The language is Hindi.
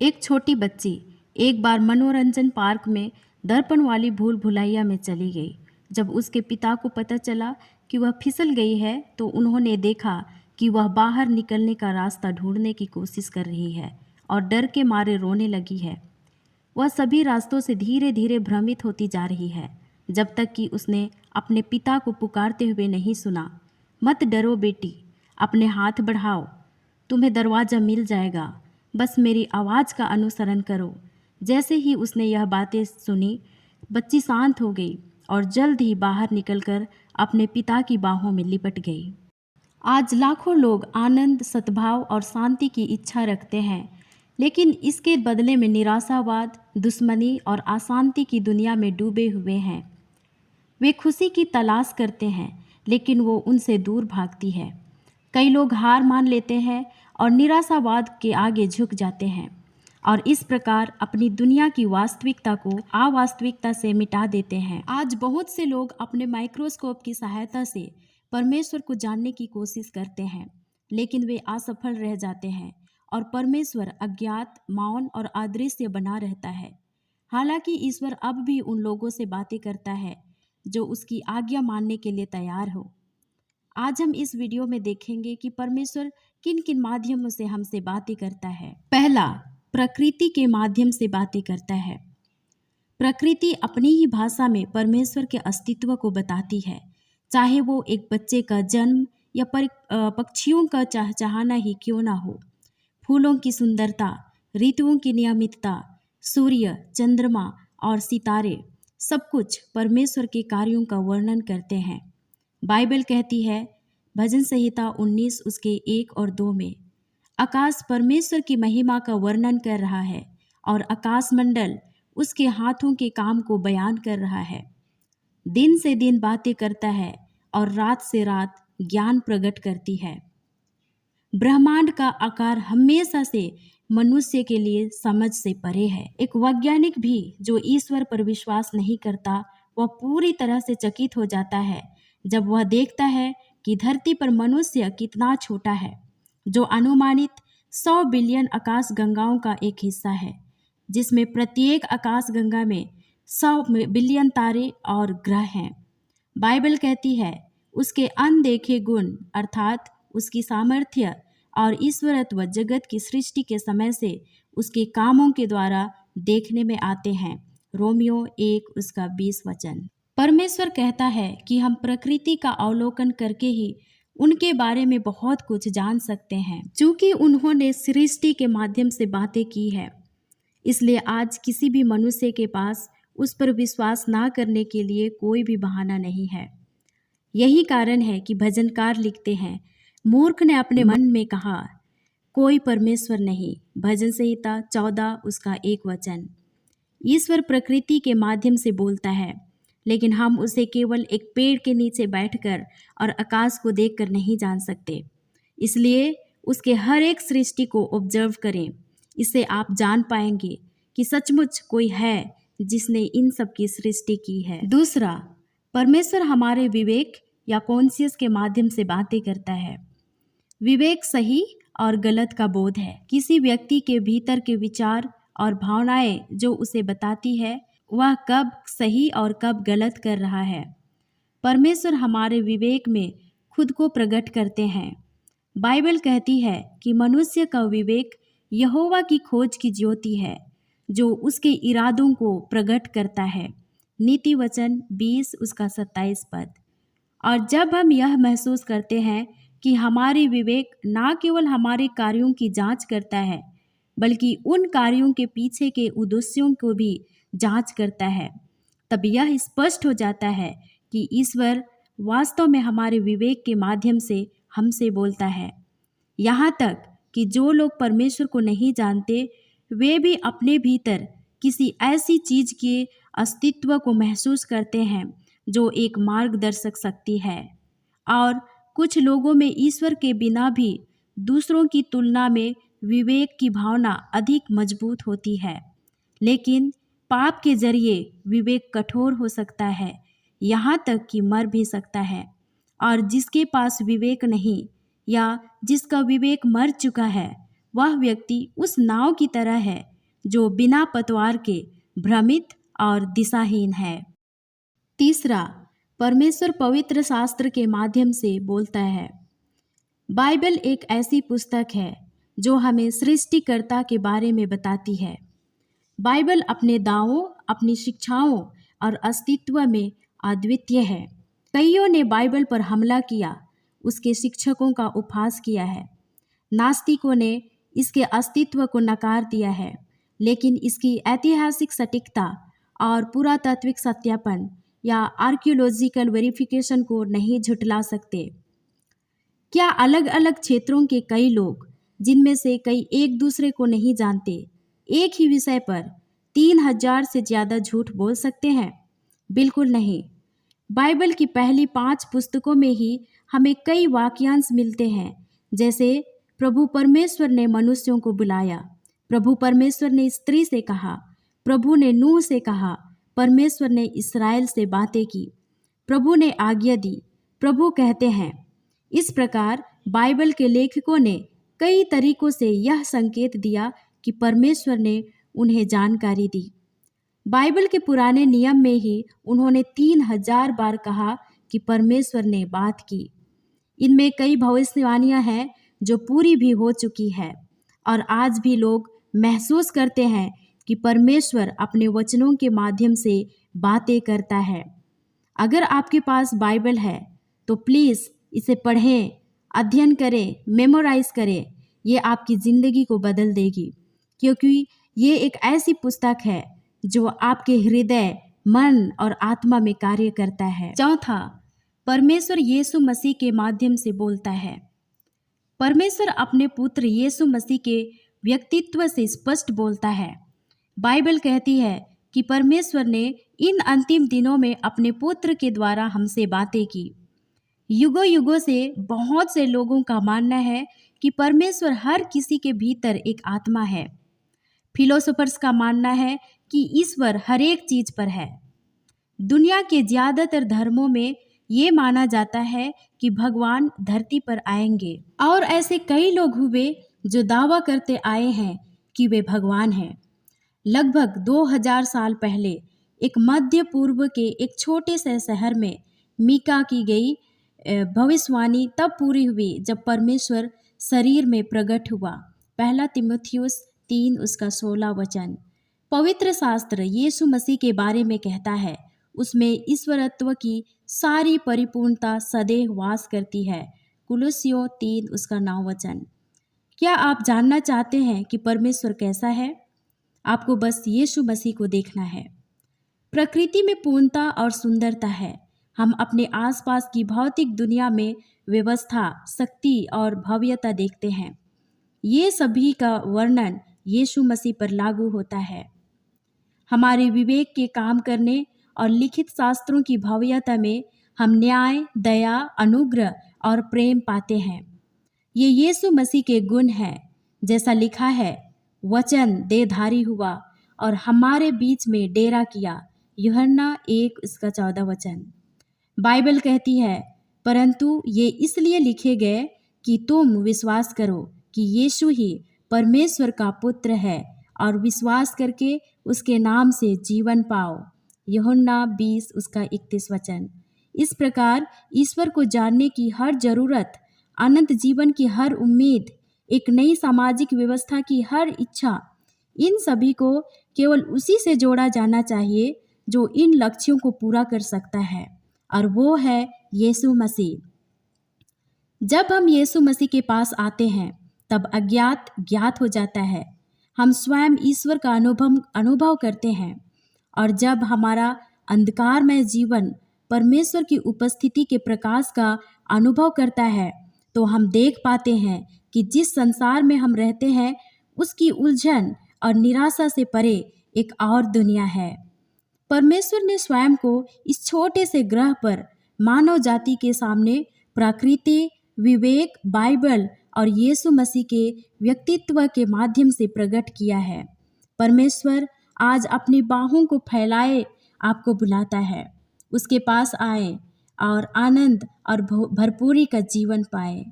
एक छोटी बच्ची एक बार मनोरंजन पार्क में दर्पण वाली भूल भुलैया में चली गई। जब उसके पिता को पता चला कि वह फिसल गई है तो उन्होंने देखा कि वह बाहर निकलने का रास्ता ढूंढने की कोशिश कर रही है और डर के मारे रोने लगी है। वह सभी रास्तों से धीरे धीरे भ्रमित होती जा रही है जब तक कि उसने अपने पिता को पुकारते हुए नहीं सुना। मत डरो बेटी, अपने हाथ बढ़ाओ, तुम्हें दरवाज़ा मिल जाएगा, बस मेरी आवाज़ का अनुसरण करो। जैसे ही उसने यह बातें सुनी, बच्ची शांत हो गई और जल्द ही बाहर निकलकर अपने पिता की बाहों में लिपट गई। आज लाखों लोग आनंद, सद्भाव और शांति की इच्छा रखते हैं, लेकिन इसके बदले में निराशावाद, दुश्मनी और अशांति की दुनिया में डूबे हुए हैं। वे खुशी की तलाश करते हैं, लेकिन वो उनसे दूर भागती है। कई लोग हार मान लेते हैं और निराशावाद के आगे झुक जाते हैं और इस प्रकार अपनी दुनिया की वास्तविकता को अवास्तविकता से मिटा देते हैं। आज बहुत से लोग अपने माइक्रोस्कोप की सहायता से परमेश्वर को जानने की कोशिश करते हैं, लेकिन वे असफल रह जाते हैं और परमेश्वर अज्ञात, मौन और अदृश्य बना रहता है। हालांकि ईश्वर अब भी उन लोगों से बातें करता है जो उसकी आज्ञा मानने के लिए तैयार हो। आज हम इस वीडियो में देखेंगे कि परमेश्वर किन किन माध्यमों से हमसे बातें करता है। पहला, प्रकृति के माध्यम से बातें करता है। प्रकृति अपनी ही भाषा में परमेश्वर के अस्तित्व को बताती है, चाहे वो एक बच्चे का जन्म या पक्षियों का चहचहाना ही क्यों ना हो। फूलों की सुंदरता, ऋतुओं की नियमितता, सूर्य, चंद्रमा और सितारे, सब कुछ परमेश्वर के कार्यों का वर्णन करते हैं। बाइबल कहती है, भजन संहिता 19 उसके 1 और 2 में, आकाश परमेश्वर की महिमा का वर्णन कर रहा है और आकाश मंडल उसके हाथों के काम को बयान कर रहा है। दिन से दिन बातें करता है और रात से रात ज्ञान प्रकट करती है। ब्रह्मांड का आकार हमेशा से मनुष्य के लिए समझ से परे है। एक वैज्ञानिक भी जो ईश्वर पर विश्वास नहीं करता, वह पूरी तरह से चकित हो जाता है जब वह देखता है कि धरती पर मनुष्य कितना छोटा है, जो अनुमानित 100 बिलियन आकाश गंगाओं का एक हिस्सा है, जिसमें प्रत्येक आकाश गंगा में 100 बिलियन तारे और ग्रह हैं। बाइबल कहती है, उसके अनदेखे गुण अर्थात उसकी सामर्थ्य और ईश्वरत्व जगत की सृष्टि के समय से उसके कामों के द्वारा देखने में आते हैं। रोमियो 1 उसका 20 वचन। परमेश्वर कहता है कि हम प्रकृति का अवलोकन करके ही उनके बारे में बहुत कुछ जान सकते हैं। चूंकि उन्होंने सृष्टि के माध्यम से बातें की है, इसलिए आज किसी भी मनुष्य के पास उस पर विश्वास ना करने के लिए कोई भी बहाना नहीं है। यही कारण है कि भजनकार लिखते हैं, मूर्ख ने अपने मन में कहा, कोई परमेश्वर नहीं। भजन संहिता 14 उसका 1 वचन। ईश्वर प्रकृति के माध्यम से बोलता है, लेकिन हम उसे केवल एक पेड़ के नीचे बैठकर और आकाश को देखकर नहीं जान सकते। इसलिए उसके हर एक सृष्टि को ऑब्जर्व करें। इससे आप जान पाएंगे कि सचमुच कोई है जिसने इन सब की सृष्टि की है। दूसरा, परमेश्वर हमारे विवेक या कॉन्शियस के माध्यम से बातें करता है। विवेक सही और गलत का बोध है। किसी व्यक्ति के भीतर के विचार और भावनाएं जो उसे बताती है वह कब सही और कब गलत कर रहा है। परमेश्वर हमारे विवेक में खुद को प्रकट करते हैं। बाइबल कहती है कि मनुष्य का विवेक यहोवा की खोज की ज्योति है, जो उसके इरादों को प्रकट करता है। नीति वचन 20 उसका 27 पद। और जब हम यह महसूस करते हैं कि हमारी विवेक ना केवल हमारे कार्यों की जांच करता है, बल्कि उन कार्यों के पीछे के उद्देश्यों को भी जांच करता है, तब यह स्पष्ट हो जाता है कि ईश्वर वास्तव में हमारे विवेक के माध्यम से हमसे बोलता है। यहाँ तक कि जो लोग परमेश्वर को नहीं जानते, वे भी अपने भीतर किसी ऐसी चीज के अस्तित्व को महसूस करते हैं जो एक मार्गदर्शक शक्ति है। और कुछ लोगों में ईश्वर के बिना भी दूसरों की तुलना में विवेक की भावना अधिक मजबूत होती है, लेकिन पाप के जरिए विवेक कठोर हो सकता है, यहाँ तक कि मर भी सकता है। और जिसके पास विवेक नहीं या जिसका विवेक मर चुका है, वह व्यक्ति उस नाव की तरह है जो बिना पतवार के भ्रमित और दिशाहीन है। तीसरा, परमेश्वर पवित्र शास्त्र के माध्यम से बोलता है। बाइबल एक ऐसी पुस्तक है जो हमें सृष्टिकर्ता के बारे में बताती है। बाइबल अपने दावों, अपनी शिक्षाओं और अस्तित्व में अद्वितीय है। कईयों ने बाइबल पर हमला किया, उसके शिक्षकों का उपहास किया है। नास्तिकों ने इसके अस्तित्व को नकार दिया है, लेकिन इसकी ऐतिहासिक सटीकता और पुरातात्विक सत्यापन या आर्कियोलॉजिकल वेरिफिकेशन को नहीं झुठला सकते। क्या अलग अलग क्षेत्रों के कई लोग, जिनमें से कई एक दूसरे को नहीं जानते, एक ही विषय पर 3000 से ज़्यादा झूठ बोल सकते हैं? बिल्कुल नहीं। बाइबल की पहली 5 पुस्तकों में ही हमें कई वाक्यांश मिलते हैं, जैसे प्रभु परमेश्वर ने मनुष्यों को बुलाया, प्रभु परमेश्वर ने स्त्री से कहा, प्रभु ने नूह से कहा, परमेश्वर ने इस्राएल से बातें की, प्रभु ने आज्ञा दी, प्रभु कहते हैं। इस प्रकार बाइबल के लेखकों ने कई तरीकों से यह संकेत दिया कि परमेश्वर ने उन्हें जानकारी दी। बाइबल के पुराने नियम में ही उन्होंने 3000 बार कहा कि परमेश्वर ने बात की। इनमें कई भविष्यवाणियां हैं जो पूरी भी हो चुकी है, और आज भी लोग महसूस करते हैं कि परमेश्वर अपने वचनों के माध्यम से बातें करता है। अगर आपके पास बाइबल है तो प्लीज़ इसे पढ़ें, अध्ययन करें, मेमोराइज करें। ये आपकी ज़िंदगी को बदल देगी, क्योंकि ये एक ऐसी पुस्तक है जो आपके हृदय, मन और आत्मा में कार्य करता है। चौथा, परमेश्वर यीशु मसीह के माध्यम से बोलता है। परमेश्वर अपने पुत्र यीशु मसीह के व्यक्तित्व से स्पष्ट बोलता है। बाइबल कहती है कि परमेश्वर ने इन अंतिम दिनों में अपने पुत्र के द्वारा हमसे बातें की। युगों युगों से बहुत से लोगों का मानना है कि परमेश्वर हर किसी के भीतर एक आत्मा है। फिलोसोफर्स का मानना है कि ईश्वर हर एक चीज पर है। दुनिया के ज़्यादातर धर्मों में ये माना जाता है कि भगवान धरती पर आएंगे, और ऐसे कई लोग हुए जो दावा करते आए हैं कि वे भगवान हैं। लगभग 2000 साल पहले एक मध्य पूर्व के एक छोटे से शहर में मीका की गई भविष्यवाणी तब पूरी हुई जब परमेश्वर शरीर में प्रकट हुआ। 1 तीमुथियुस 3 उसका 16 वचन। पवित्र शास्त्र यीशु मसीह के बारे में कहता है, उसमें ईश्वरत्व की सारी परिपूर्णता सदैव वास करती है। कुलुस्सियों 3 उसका 9 वचन। क्या आप जानना चाहते हैं कि परमेश्वर कैसा है? आपको बस यीशु मसीह को देखना है। प्रकृति में पूर्णता और सुंदरता है। हम अपने आसपास की भौतिक दुनिया में व्यवस्था, शक्ति और भव्यता देखते हैं। ये सभी का वर्णन यीशु मसीह पर लागू होता है। हमारे विवेक के काम करने और लिखित शास्त्रों की भव्यता में हम न्याय, दया, अनुग्रह और प्रेम पाते हैं। ये यीशु मसीह के गुण हैं। जैसा लिखा है, वचन देहधारी हुआ और हमारे बीच में डेरा किया। यूहन्ना 1 उसका 14 वचन। बाइबल कहती है, परंतु ये इसलिए लिखे गए कि तुम विश्वास करो कि यीशु ही परमेश्वर का पुत्र है और विश्वास करके उसके नाम से जीवन पाओ। यूहन्ना 20 उसका 31 वचन। इस प्रकार ईश्वर को जानने की हर जरूरत, अनंत जीवन की हर उम्मीद, एक नई सामाजिक व्यवस्था की हर इच्छा, इन सभी को केवल उसी से जोड़ा जाना चाहिए जो इन लक्ष्यों को पूरा कर सकता है, और वो है यीशु मसीह। जब हम यीशु मसीह के पास आते हैं तब अज्ञात ज्ञात हो जाता है। हम स्वयं ईश्वर का अनुभव करते हैं, और जब हमारा अंधकारमय जीवन परमेश्वर की उपस्थिति के प्रकाश का अनुभव करता है तो हम देख पाते हैं कि जिस संसार में हम रहते हैं उसकी उलझन और निराशा से परे एक और दुनिया है। परमेश्वर ने स्वयं को इस छोटे से ग्रह पर मानव जाति के सामने प्रकृति, विवेक, बाइबल और यीशु मसीह के व्यक्तित्व के माध्यम से प्रकट किया है। परमेश्वर आज अपनी बाहों को फैलाए आपको बुलाता है। उसके पास आए और आनंद और भरपूरी का जीवन पाए।